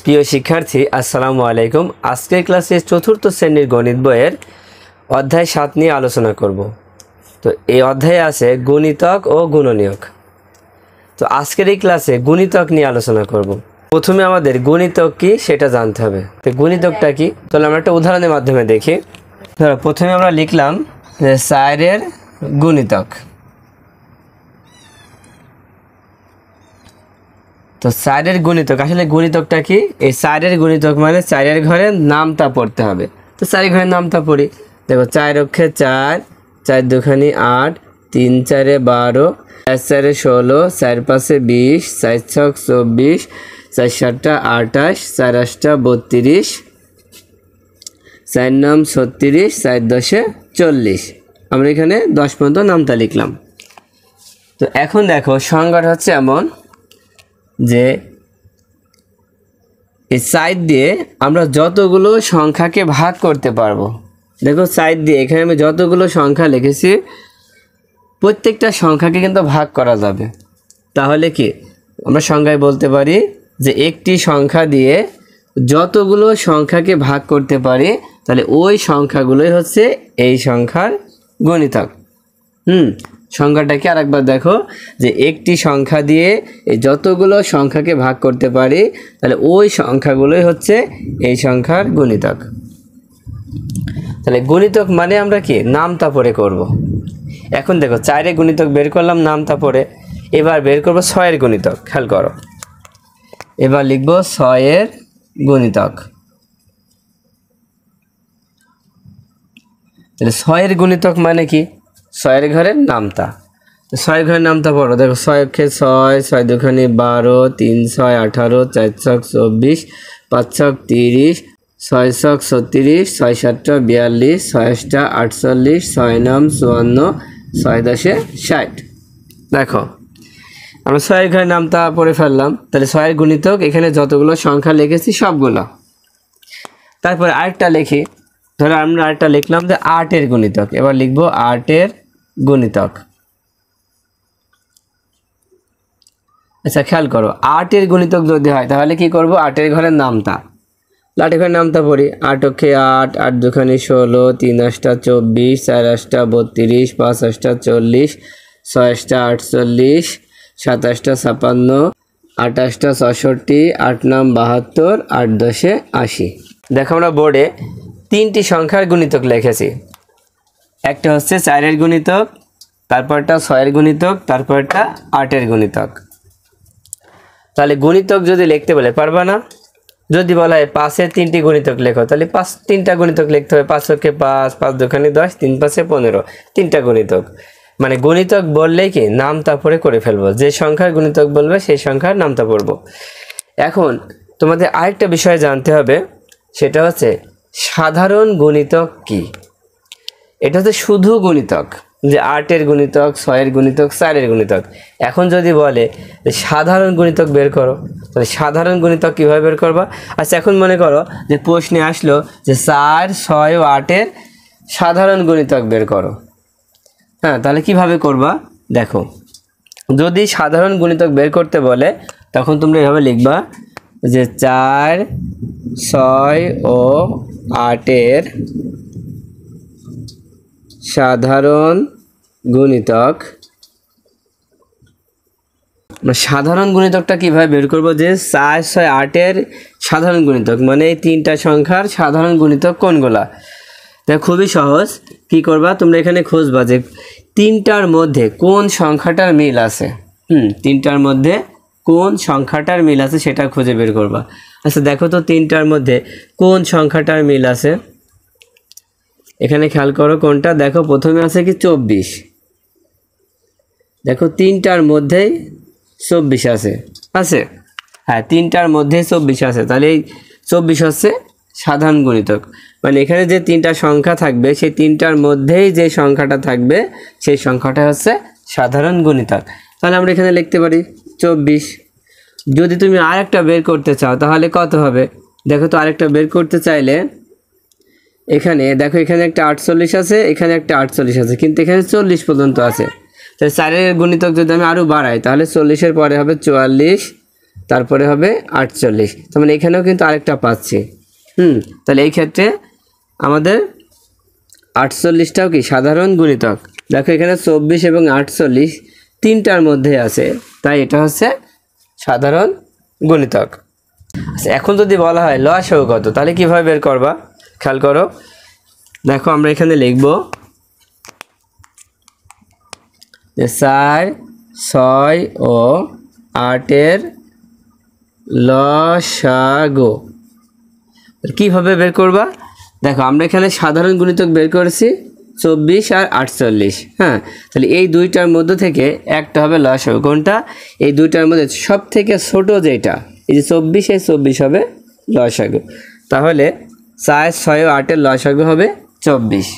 প্রিয় শিক্ষার্থী আসসালামু আলাইকুম। আজকের ক্লাসে চতুর্থ শ্রেণীর গণিত বইয়ের অধ্যায় 7 নিয়ে আলোচনা করব। তো এই অধ্যায়ে আছে গুণিতক ও গুণনীয়ক। তো আজকের এই ক্লাসে গুণিতক নিয়ে আলোচনা করব। প্রথমে আমাদের গুণিতক কি সেটা জানতে হবে। তো গুণিতকটা কি, তাহলে আমরা একটা উদাহরণের মাধ্যমে দেখি। ধরো প্রথমে আমরা লিখলাম যে 4 এর গুণিতক। তো 4 এর গুণিতক, আসলে গুণিতকটা কি? এই 4 এর গুণিতক মানে 4 এর ঘরের নামটা পড়তে হবে। তো 4 এর ঘরের নামটা পড়ি। দেখো 4 অক্ষে 4, 4 দুখানি 8, 3 4 12, 4 4 16, 4 5 20, 4 6 24, 4 7 28, 4 8 32, 4 9 36, 4 10 40। আমরা এখানে 10 পর্যন্ত নামটা লিখলাম। তো এখন দেখো সংজ্ঞাটা হচ্ছে এমন যে এই সাইড দিয়ে আমরা যতগুলো সংখ্যাকে ভাগ করতে পারবো। দেখো সাইড দিয়ে এখানে আমি যতগুলো সংখ্যা লিখেছি প্রত্যেকটা সংখ্যাকে কিন্তু ভাগ করা যাবে। তাহলে কি আমরা সংজ্ঞায় বলতে পারি যে একটি সংখ্যা দিয়ে যতগুলো সংখ্যাকে ভাগ করতে পারি তাহলে ওই সংখ্যাগুলোই হচ্ছে এই সংখ্যার গুণিতক। সংখ্যাটাকে আরেকবার দেখো যে একটি সংখ্যা দিয়ে এই যতগুলো সংখ্যাকে ভাগ করতে পারি তাহলে ওই সংখ্যাগুলোই হচ্ছে এই সংখ্যার গুণিতক। তাহলে গুণিতক মানে আমরা কি নামতা পড়ে করব। এখন দেখো 4 এর গুণিতক বের করলাম নামতা পড়ে, এবার বের করব 6 এর গুণিতক। খেয়াল করো, এবার লিখব 6 এর গুণিতক। তাহলে 6 এর গুণিতক মানে কি? 6 এর ঘরের নামতা। তো 6 এর ঘরের নামতা পড়ো। দেখো 6 অক্ষে 6, 6 দুখানি 12, 3 6 18, 4 6 24, 5 6 30, 6 6 36, 6 7 42, 6 8 48, 6 9 54, 6 10 60। দেখো আমরা 6 এর ঘরের নামতা পড়ে ফেললাম। তাহলে 6 এর গুণিতক এখানে যতগুলো সংখ্যা লিখেছি সবগুলো। তারপরে আরেকটা লিখি। ধরো আমরা আরেকটা লিখলাম যে 8 এর গুণিতক। এবার লিখব 8 এর গুণিতক। আচ্ছা খেয়াল করো 8 এর গুণিতক যদি হয় তাহলে কি করব? 8 এর ঘরের নামতা। 8 এর ঘরের নামতা পড়ি। 8 অক্ষে 8, 8 দুখানি 16, 3 8 24, 4 8 32, 5 8 40, 6 8 48, 7 8 56, 8 8 66, 8 9 72, 8 10 80। দেখো আমরা বোর্ডে 3টি সংখ্যার গুণিতক লিখেছি। একটা হচ্ছে 4 এর গুণিতক, তারপরটা 6 এর গুণিতক, তারপরটা 8 এর গুণিতক। তাহলে গুণিতক যদি লিখতে বলে পারবা না? যদি বলা হয় 5 এর 3টি গুণিতক লেখো তাহলে 3টা গুণিতক লিখতে হবে। 5 অক্ষে 5, 5 দুখানি 10, 3 5 15, 3টা গুণিতক। মানে গুণিতক বললেই কি নামতা পড়ে করে ফেলবো। যে সংখ্যার গুণিতক বলবে সেই সংখ্যার নামতা পড়বো। এখন তোমাদের আরেকটা বিষয় জানতে হবে, সেটা হচ্ছে সাধারণ গুণিতক কি। এটা হচ্ছে শুধু গুণিতক, যে 8 এর গুণিতক, 6 এর গুণিতক, 4 এর গুণিতক। এখন যদি বলে যে সাধারণ গুণিতক বের করো, তাহলে সাধারণ গুণিতক কীভাবে বের করবা? আচ্ছা এখন মনে করো যে প্রশ্নে আসলো যে 4, 6 ও 8 এর সাধারণ গুণিতক বের করো। তাহলে কিভাবে করবা? দেখো যদি সাধারণ গুণিতক বের করতে বলে তখন তোমরা এভাবে লিখবা যে 4, 6 ও 8 এর সাধারণ গুণিতক। সাধারণ গুণিতকটা কিভাবে বের করব? যে 4, 6, 8 এর সাধারণ গুণিতক মানে এই 3টা সংখ্যার সাধারণ গুণিতক কোনগুলা। তাই খুবই সহজ। কি করবা? তোমরা এখানে খুঁজবা যে 3টার মধ্যে কোন সংখ্যাটার মিল আছে। 3টার মধ্যে কোন সংখ্যাটার মিল আছে সেটা খুঁজে বের করবা। আচ্ছা দেখো তো 3টার মধ্যে কোন সংখ্যাটার মিল আছে। এখানে খেয়াল করো কোনটা। দেখো প্রথমে আছে কি 24। দেখো 3টার মধ্যেই 24 আছে। হ্যাঁ 3টার মধ্যে 24 আছে। তাহলে এই 24 হচ্ছে সাধারণ গুণিতক। মানে এখানে যে 3টা সংখ্যা থাকবে সেই 3টার মধ্যেই যে সংখ্যাটা থাকবে সেই সংখ্যাটা হচ্ছে সাধারণ গুণিতক। তাহলে আমরা এখানে লিখতে পারি 24। যদি তুমি আরেকটা বের করতে চাও তাহলে কত হবে? দেখো তো আরেকটা বের করতে চাইলে এখানে দেখো এখানে একটা 48 আছে, এখানে একটা 48 আছে, কিন্তু এখানে 40 পর্যন্ত আছে। তাহলে 4 এর গুণিতক যদি আমি আরও বাড়াই তাহলে 40 এর পরে হবে 44, তারপরে হবে 48, তার মানে এখানেও কিন্তু আরেকটা পাচ্ছি। তাহলে এই ক্ষেত্রে আমাদের 48টাও কি সাধারণ গুণিতক। দেখো এখানে 24 এবং 48 তিনটার মধ্যে আছে, তাই এটা হচ্ছে সাধারণ গুণিতক। আচ্ছা, এখন যদি বলা হয় লসাগু কত, তাহলে কিভাবে বের করবা? খেয়াল করো, দেখো আমরা এখানে লিখব যে 4, 6 ও 8-এর লসাগু কিভাবে বের করবা? দেখো আমরা এখানে সাধারণ গুণিতক বের করেছি 24 আর 48। হ্যাঁ, তাহলে এই দুইটার মধ্যে থেকে একটা হবে লসাগু। কোনটা? এই দুইটার মধ্যে সব থেকে ছোট যেটা, এই যে 24, এই 24 হবে লসাগু। তাহলে 4, 6 ও 8-এর লসাগু হবে 24।